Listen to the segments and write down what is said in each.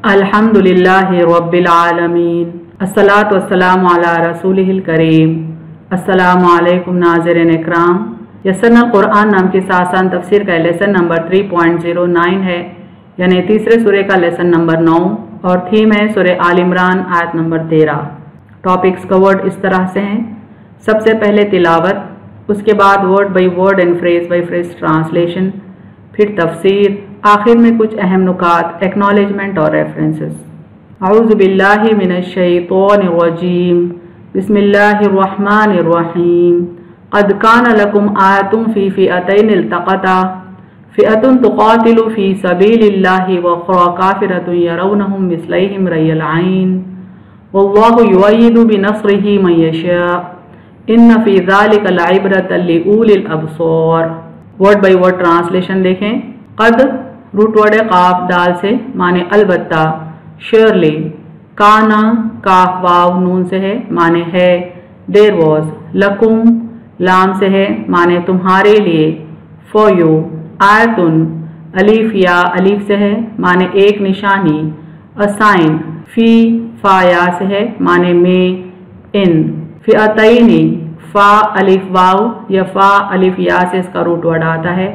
अल्हम्दुलिल्लाहि रब्बिल आलमीन अस्सलातु वस्सलामु अला रसूलिहिल करीम। अस्सलामु अलैकुम नाज़रीन इकराम। यस्सरना कुरान नाम की आसान तफसीर का लेसन नंबर 3.09 है, यानी तीसरे सूरे का लेसन नंबर 9 और थीम है सूरे आल इमरान आयत नंबर 13। टॉपिक्स कवर्ड इस तरह से हैं। सबसे पहले तिलावत, उसके बाद word by word and phrase by phrase translation, फिर तफसीर, आखिर में कुछ अहम नुकात, एक्नॉलेजमेंट और रेफरेंसेस। औज़ु बिल्लाहि मिनश शैतानिर रजीम, बिस्मिल्लाहिर्रहमानिर रहीम। क़द कान लकुम आयतुन फ़ी फ़िअतैन इल्तक़ता फ़िअतुन तुक़ातिलु फ़ी सबीलिल्लाहि व उख़रा काफ़िरतुन यरौनहुम मिस्लैहिम रअयल ऐन वल्लाहु युअय्यिदु बिनस्रिही मन यशा इन्न फ़ी ज़ालिका लइब्रतन लिउलिल अब्सार। वर्ड बाई वर्ड ट्रांसलेशन देखें। क़द रूट वर्ड है काफ दाल से, माने अलबत्ता, श्योरली। काना काफ वाव नून से है, माने है। देर वॉज, लकुम लाम से है, माने तुम्हारे लिए। फॉर यू, आयतुन अलीफ या अलीफ से है, माने एक निशानी। अ साइन, फी फा या से है, माने में, इन। फ़िअतैनी, फा अलिफ वाव या फा अलिफ या से इसका रूट वर्ड आता है,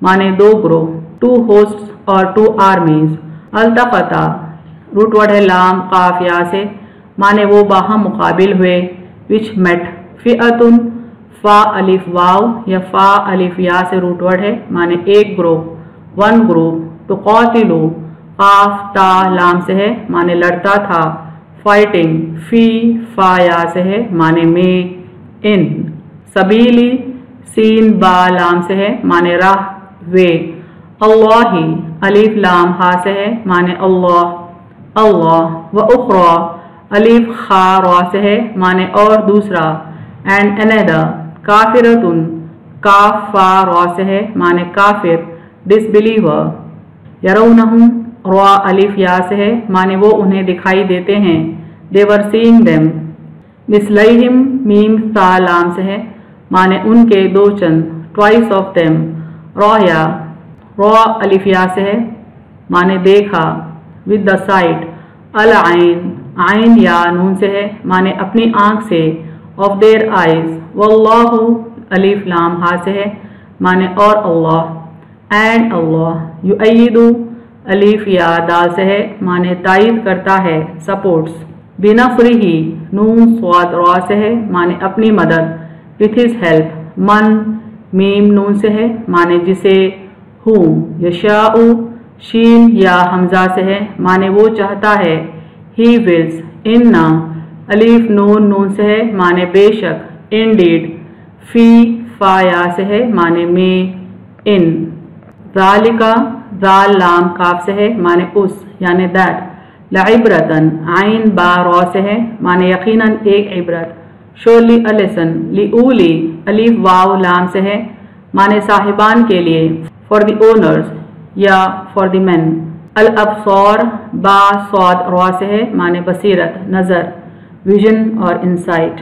माने दो ग्रोह, टू होस्ट्स और टू आर्मीज। अल्तक़ता रूट वर्ड है लाम काफ या से, माने वो बाहम मुकाबिल हुए। विच मेट, फ़िअतुन फा अलिफ वाव या फा अलिफ या से रूट वर्ड है, माने एक ग्रोह, वन ग्रुप। तुक़ातिलु काफ ता लाम से है, माने लड़ता था। फाइटिंग, फी फा या से है, माने में, इन। सबीली सीन बा लाम से है, माने राह, वे। अल्लाही अलीफ लाम हा से है, माने अल्लाह, अल्लाह। व उख़रा अलीफ खा रा से है, माने और दूसरा। एंड अनदर, काफिरतुन काफ फा रा से है, माने काफिर, डिसबिलीवर। यरौनहुम रा अलीफ या से है, माने वो उन्हें दिखाई देते हैं। They were seeing them. मिस्लैहिम मीम सा लाम से है, माने उनके दो चंद। Twice of them. रॉया रॉ अलिफ या से है, माने देखा, विद द साइट। अल आइन आइन या नून से है, माने अपनी आंख से। Of their eyes. वल्लाहु अलिफ लाम हा से है, माने और अल्लाह। एंड अल्लाह। युअय्यिदु अलिफ या दाल से है, माने तायीद करता है, सपोर्ट्स। बिनस्रिही नून स्वाद रा से है, माने अपनी मदद। With his help. मन मीम नून से है, माने जिसे। हूम यशाउ शीन या हमजा से है, माने वो चाहता है। He wills. इन्ना अलीफ नून नून से है, माने बेशक। इंडीड फी फा या से है, माने में, इन। ज़ालिका ज़ाल लाम काफ से है, माने उस, यानी दैट। लइब्रतन आइन बा रा से है, माने यकीनन एक इबरत। Surely a lesson. लिउली अलीफ वाव लाम से है, माने साहिबान के लिए। फॉर द ओनर्स या फॉर द मैन। अल अब्सार बा सौद रा से है, माने बसीरत, नज़र, विजन और insight.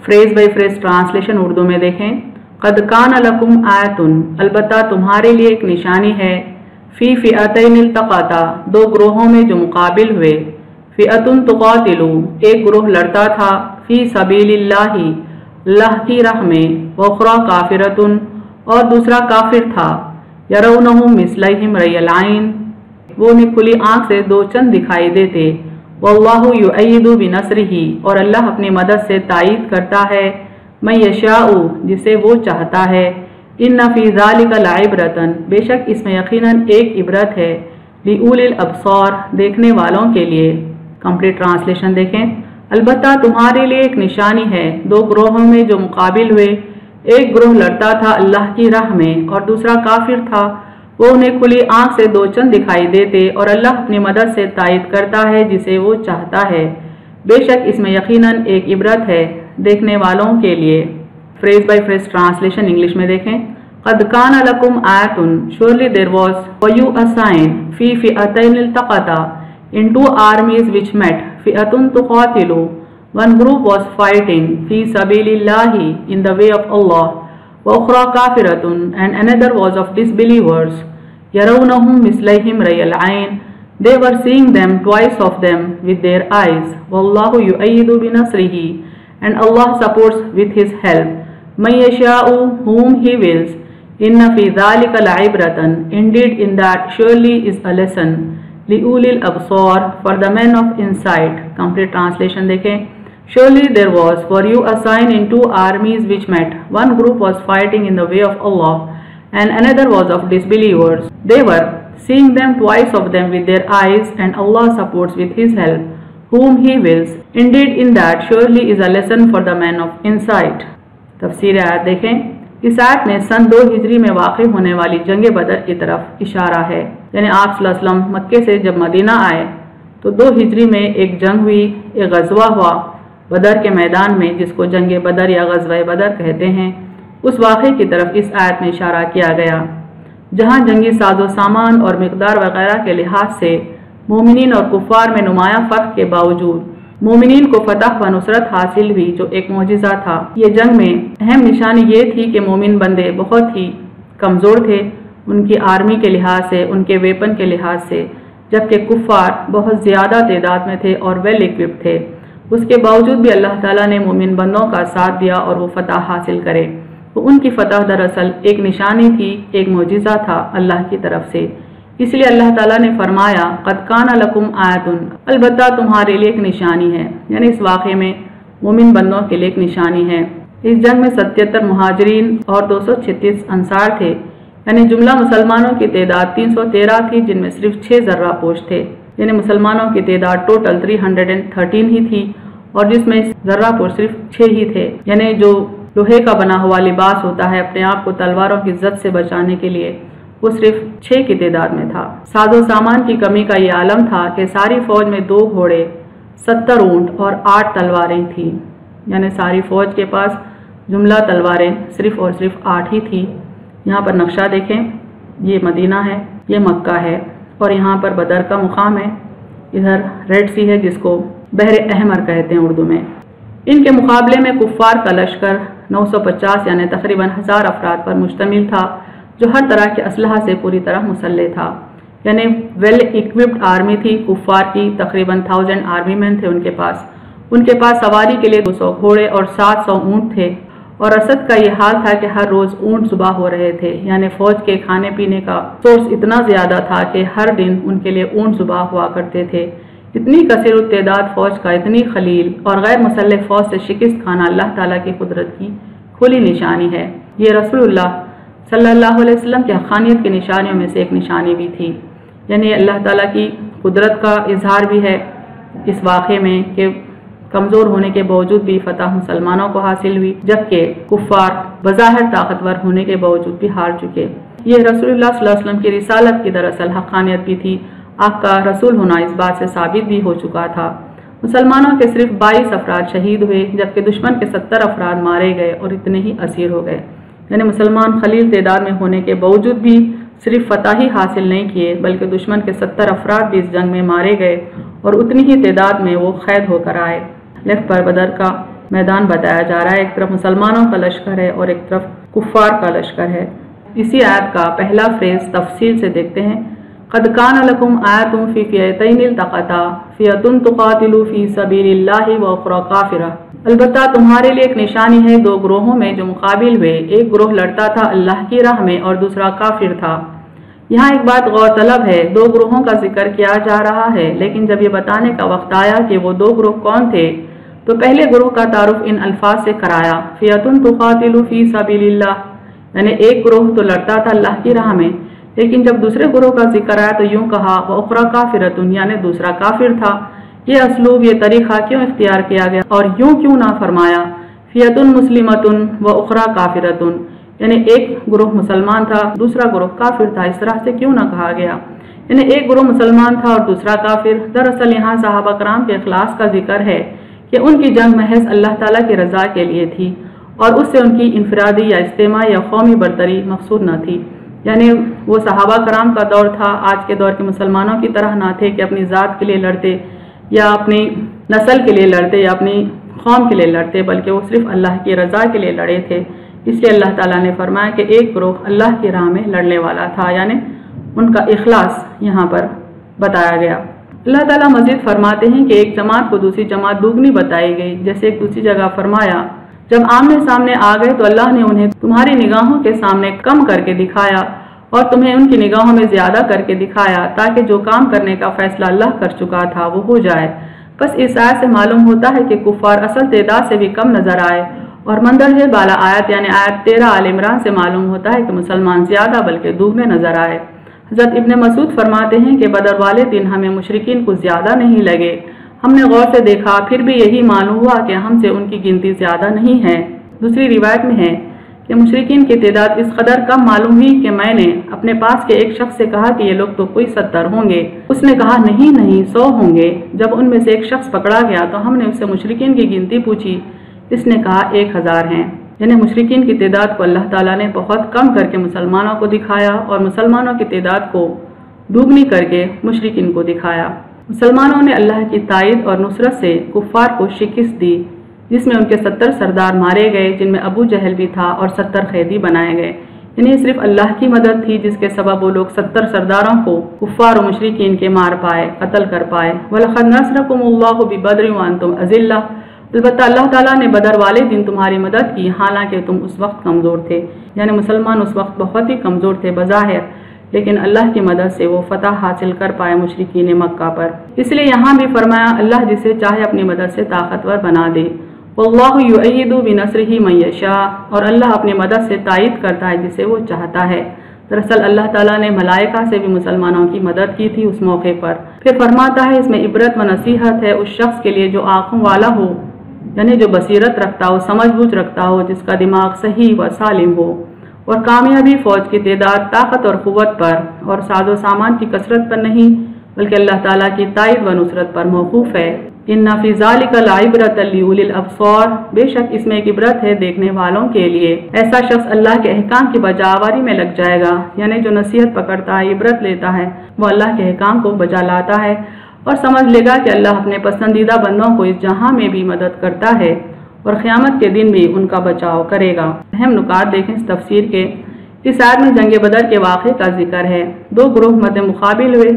Phrase by phrase translation Urdu में देखें। क़द कान लकुम आयतुन, अलबत्ता तुम्हारे लिए एक निशानी है। फ़ी फ़िअतैन इल्तक़ता, दो ग्रोहों में जो मुकाबिल हुए। फ़िअतुन तुक़ातिलु, एक ग्रोह लड़ता था। फ़ी सबीलिल्लाहि, अल्लाह की राह में। व उख़रा काफ़िरतुन, और दूसरा काफिर था। यरौनहुम मिस्लैहिम रअयल ऐन, वो उन्हें खुली आंख से दो चंद दिखाई देते। वल्लाहु युअय्यिदु बिनस्रिही, और अल्लाह अपनी मदद से तायीद करता है। मन यशाउ, जिसे वो चाहता है। इन्न फ़ी ज़ालिका लइब्रतन, बेशक इसमें यकीनन एक इबरत है। लिउलिल अब्सार, देखने वालों के लिए। कंप्लीट ट्रांसलेशन देखें। अलबत्ता तुम्हारे लिए एक निशानी है, दो ग्रोहों में जो मुकाबिल हुए। एक ग्रोह लड़ता था अल्लाह की राह में और दूसरा काफिर था। वो उन्हें खुली आंख से दो चंद दिखाई देते और अल्लाह अपनी मदद से तायीद करता है जिसे वो चाहता है। बेशक इसमें यकीनन एक इबरत है देखने वालों के लिए। Phrase by phrase translation English में देखें। क़द कान लकुम आयतुन, surely there was for you a sign, fee फ़िअतैन इल्तक़ता, in two armies which met, फ़िअतुन तुक़ातिलु, one group was fighting, fee सबीलिल्लाहि, in the way of Allah, व उख़रा काफ़िरतुन, and another was of disbelievers, यरौनहुम मिस्लैहिम रअयल an, They were seeing them, twice of them, with their eyes. Wallahu yu'ayyidu bi nasrihi, and Allah supports with His help. Man yasha'u, whom He wills. Inna fi dhalika la'ibratan, indeed in that surely is a lesson. Li'ulil absar, for the men of insight. Complete translation देखें. Surely there was for you a sign in two armies which met. One group was fighting in the way of Allah, and another was of disbelievers. They were seeing them, twice of them, with their eyes, and Allah supports with His help whom He wills. Indeed in that surely is a lesson for the men of insight. तफसीर आयत देखें. इस आयत में सन 2 हिजरी में वाक़ई होने वाली जंग बदर की तरफ इशारा है। यानी आप सल्लल्लाहु अलैहि वसल्लम मक्के से जब मदीना आए तो 2 हिजरी में एक जंग हुई, एक गज़वा हुआ बदर के मैदान में, जिसको जंग बदर या गज़वा बदर कहते हैं। उस वाक़े की तरफ इस आयत में इशारा किया गया, जहाँ जंगी साजो सामान और मिक़दार वगैरह के लिहाज से मोमिनीन और कुफ़ार में नुमाया फ़र्क के बावजूद मोमिनीन को फतह व नुसरत हासिल हुई, जो एक मौजिज़ा था। ये जंग में अहम निशानी ये थी कि मोमिन बंदे बहुत ही कमज़ोर थे उनकी आर्मी के लिहाज से, उनके वेपन के लिहाज से, जबकि कुफ़ार बहुत ज़्यादा तादाद में थे और वेल इक्विप्ड थे। उसके बावजूद भी अल्लाह ताला ने मोमिन बंदों का साथ दिया और वो फतह हासिल करे। तो उनकी फतह दरअसल एक निशानी थी, एक मौजिज़ा था अल्लाह की तरफ से। इसलिए अल्लाह ताला ने फरमाया, क़द काना लकुम आयतुन, अलबत्ता तुम्हारे लिए एक निशानी है। यानी इस वाक़े में मोमिन बंदों के लिए एक निशानी है। इस जंग में 77 मुहाजिरीन और 236 अंसार थे। यानी जुमला मुसलमानों की तादाद 313 थी, जिनमें सिर्फ 6 ज़र्रापोश थे। यानी मुसलमानों की तादाद टोटल 313 ही थी और जिसमें ज़र्रापोश सिर्फ 6 ही थे। यानी जो लोहे का बना हुआ लिबास होता है अपने आप को तलवारों की जद से बचाने के लिए, वो सिर्फ 6 की तादाद में था। साजो सामान की कमी का ये आलम था कि सारी फौज में 2 घोड़े, 70 ऊंट और 8 तलवारें थीं। यानी सारी फौज के पास जुमला तलवारें सिर्फ और सिर्फ 8 ही थी। यहाँ पर नक्शा देखें, ये मदीना है, ये मक्का है और यहाँ पर बदर का मुकाम है। इधर रेड सी है जिसको बहर अहमर कहते हैं उर्दू में। इनके मुकाबले में कुफ़ार का लश्कर 950 यानी तकरीबन 1000 अफराद पर मुश्तमिल था, जो हर तरह के असलहा से पूरी तरह मुसल्लह था। यानी वेल इक्विप्ड आर्मी थी कुफ़ार की, तकरीबन 1000 आर्मी मैन थे उनके पास। उनके पास सवारी के लिए 200 घोड़े और 700 ऊँट थे। और असद का ये हाल था कि हर रोज़ ऊँट ज़ुबा हो रहे थे। यानी फ़ौज के खाने पीने का सोर्स इतना ज़्यादा था कि हर दिन उनके लिए ऊँट ज़ुबा हुआ करते थे। इतनी कसीर तादाद फ़ौज का, इतनी खलील और गैर मुसल्लह फ़ौज से शिकस्त खाना अल्लाह ताला की कुदरत की खुली निशानी है। ये रसूलुल्लाह सल्लल्लाहु अलैहि वसल्लम की हक़ानियत की निशानियों में से एक निशानी भी थी। यानी अल्लाह ताला की कुदरत का इजहार भी है इस वाक़े में कि कमज़ोर होने के बावजूद भी फतह मुसलमानों को हासिल हुई, जबकि कुफ़ार बज़ाहिर ताकतवर होने के बावजूद भी हार चुके। ये रसूलुल्लाह सल्लल्लाहु अलैहि वसल्लम की रिसालत की दरअसल हक़ानियत भी थी। आपका रसूल होना इस बात से साबित भी हो चुका था। मुसलमानों के सिर्फ 22 अफराद शहीद हुए, जबकि दुश्मन के 70 अफराद मारे गए और इतने ही असीर हो गए। यानी मुसलमान खलील तादाद में होने के बावजूद भी सिर्फ फतह ही हासिल नहीं किए, बल्कि दुश्मन के 70 अफराद भी इस जंग में मारे गए और उतनी ही तादाद में वो कैद होकर आए। लेफ्ट पर बदर का मैदान बताया जा रहा है। एक तरफ मुसलमानों का लश्कर है और एक तरफ कुफ़ार का लश्कर है। इसी आयत का पहला फ्रेज तफसील से देखते हैं। क़द कान लकुम आयतुन फ़ी फ़िअतैन इल्तक़ता फ़िअतुन तुक़ातिलु फ़ी सबीलिल्लाहि व उख़रा काफ़िरा, अलबत्ता तुम्हारे लिए एक निशानी है 2 ग्रोहों में जो मुकाबिल हुए। एक ग्रोह लड़ता था अल्लाह की राह में और दूसरा काफिर था। यहाँ एक बात गौरतलब है, 2 ग्रोहों का जिक्र किया जा रहा है, लेकिन जब ये बताने का वक्त आया कि वो 2 ग्रोह कौन थे, तो पहले ग्रोह का तारुफ इन अल्फाज से कराया, फ़िअतुन तुक़ातिलु फ़ी सबीलिल्लाह, यानी एक ग्रोह तो लड़ता था अल्लाह की राह में, लेकिन जब दूसरे ग्रोह का जिक्र आया तो यूँ कहा व उख़रा काफ़िरतुन, यानी दूसरा काफिर था। ये असलूब, ये तरीक़ा क्यों इख्तियार किया गया और यूँ क्यों ना फरमाया फ़िअतुन मुस्लिमतुन व उख़रा काफ़िरतुन, यानी एक ग्रोह मुसलमान था दूसरा ग्रोह काफिर था। इस तरह से क्यों ना कहा गया, यानी एक ग्रोह मुसलमान था और दूसरा काफिर। दरअसल यहाँ सहाबा कराम के इखलास का जिक्र है कि उनकी जंग महज अल्लाह ताला की रज़ा के लिए थी और उससे उनकी इनफरादी या इज्तिमाई या कौमी बरतरी मकसूद न थी। यानी वो सहाबा कराम का दौर था, आज के दौर के मुसलमानों की तरह ना थे कि अपनी ज़ात के लिए लड़ते या अपनी नस्ल के लिए लड़ते या अपनी कौम के लिए लड़ते, बल्कि वो सिर्फ अल्लाह की रज़ा के लिए लड़े थे। इसलिए अल्लाह ताला ने फरमाया कि एक ग्रोह अल्लाह की राह में लड़ने वाला था, यानी उनका इखलास यहाँ पर بتایا گیا۔ اللہ تعالیٰ مزید فرماتے ہیں کہ ایک جماعت کو دوسری جماعت دوگنی بتائی گئی، جیسے ایک دوسری جگہ فرمایا جب آمنے سامنے آ گئے تو اللہ نے انہیں تمہاری نگاہوں کے سامنے کم کر کے دکھایا اور تمہیں ان کی نگاہوں میں زیادہ کر کے دکھایا تاکہ جو کام کرنے کا فیصلہ اللہ کر چکا تھا وہ ہو جائے۔ بس اس آیت سے معلوم ہوتا ہے کہ کفار اصل تعداد سے بھی کم نظر آئے، اور مندرجہ بالا آیت یعنی آیت 13 آل عمران سے معلوم ہوتا ہے کہ مسلمان زیادہ بلکہ دوگنے نظر آئے۔ حضرت ابن مسعود فرماتے ہیں کہ بدر والے دن ہمیں مشرکین کو زیادہ نہیں لگے، ہم نے غور سے دیکھا پھر بھی یہی معلوم ہوا کہ ہم سے ان کی گنتی زیادہ نہیں ہے۔ دوسری روایت میں ہے کہ مشرکین کی تعداد اس قدر کم معلوم ہوئی کہ میں نے اپنے پاس کے ایک شخص سے کہا کہ یہ لوگ تو کوئی 70 ہوں گے۔ اس نے کہا نہیں 100 ہوں گے۔ جب ان میں سے ایک شخص پکڑا گیا تو ہم نے اس سے مشرکین کی گنتی پوچھی، اس نے کہا 1000 ہیں۔ یعنی مشرکین کی تعداد کو اللہ تعالیٰ نے بہت کم کر کے مسلمانوں کو دکھایا اور مسلمانوں کی تعداد کو دوگنی کر کے مشرکین کو دکھایا۔ مسلمانوں نے اللہ کی تائید اور نصرت سے کفار کو شکست دی، جس میں ان کے 70 سردار مارے گئے، جن میں ابو جہل بھی تھا، اور 70 قیدی بنائے گئے۔ یعنی صرف اللہ کی مدد تھی جس کے سبب وہ لوگ 70 سرداروں کو کفار و مشرکین کے مار پائے، قتل کر پائے۔ وَلَقَدْ نَصْرَكُمُ اللَّهُ بِبَدْرٍ وَأَنْتُمْ أَذِلَّةٌ، البتہ اللہ تعالیٰ نے بدر والے دن تمہاری مدد کی حالانکہ تم اس وقت کمزور تھے۔ یعنی مسلمان اس وقت بہت ہی کمزور تھے بظاہر، لیکن اللہ کی مدد سے وہ فتح حاصل کر پائے مشرکین مکہ پر۔ اس لیے یہاں بھی فرمایا اللہ جسے چاہے اپنی مدد سے طاقتور بنا دے۔ وَاللَّهُ يُؤَيِّدُ بِنَصْرِهِ مَن يَشَاءُ، اور اللہ اپنی مدد سے تائید کرتا ہے جسے وہ چاہتا ہے۔ دراصل اللہ تعالیٰ نے ملائکہ سے بھی مسلمانوں کی مدد کی تھی اس موقع پر۔ پھر فرماتا ہے اس میں عبرت و نصیحت ہے اس شخص کے لیے جو آنکھوں والا ہو، یعنی جو بصیرت رکھتا ہو، سمجھ بوجھ رکھتا ہو، جس کا دماغ صحیح و سالم ہو، اور کامیابی فوج کی تعداد، طاقت اور قوت پر اور ساز و سامان کی کثرت پر نہیں بلکہ اللہ تعالیٰ کی تائید و نصرت پر موقوف ہے۔ ان فی ذالک لعبرۃ لأولی الابصار، بے شک اس میں ایک عبرت ہے دیکھنے والوں کے لیے۔ ایسا شخص اللہ کے احکام کی بجا آوری میں لگ جائے گا، یعنی جو نصیحت پکڑتا ہے، عبرت لیتا ہے، وہ اللہ کے احکام کو بجا لاتا ہے اور سمجھ لے گا کہ اللہ اپنے پسندیدہ بندوں کو اس جہاں میں بھی مدد کرتا ہے اور قیامت کے دن بھی ان کا بچاؤ کرے گا۔ اہم نکات دیکھیں اس تفسیر کے۔ اس آیت میں جنگ بدر کے واقعے کا ذکر ہے۔ دو گروہ مد مقابل ہوئے،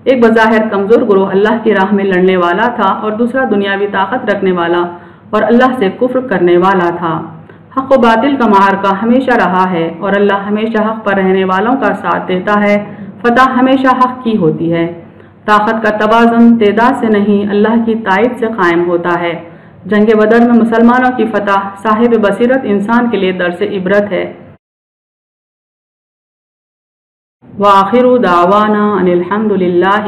ایک بظاہر کمزور گروہ اللہ کی راہ میں لڑنے والا تھا اور دوسرا دنیاوی طاقت رکھنے والا اور اللہ سے کفر کرنے والا تھا۔ حق و باطل کا معرکہ ہمیشہ رہا ہے اور اللہ ہمیشہ حق پر رہنے والوں کا ساتھ دیتا ہے۔ فتح ہمیشہ حق کی ہوتی ہے۔ طاقت کا توازن تعداد سے نہیں اللہ کی تائید سے قائم ہوتا ہے۔ جنگ بدر میں مسلمانوں کی فتح صاحب بصیرت انسان کے لیے درس عبرت ہے۔ وآخر دعوانا ان الحمد للہ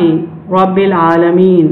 رب العالمین۔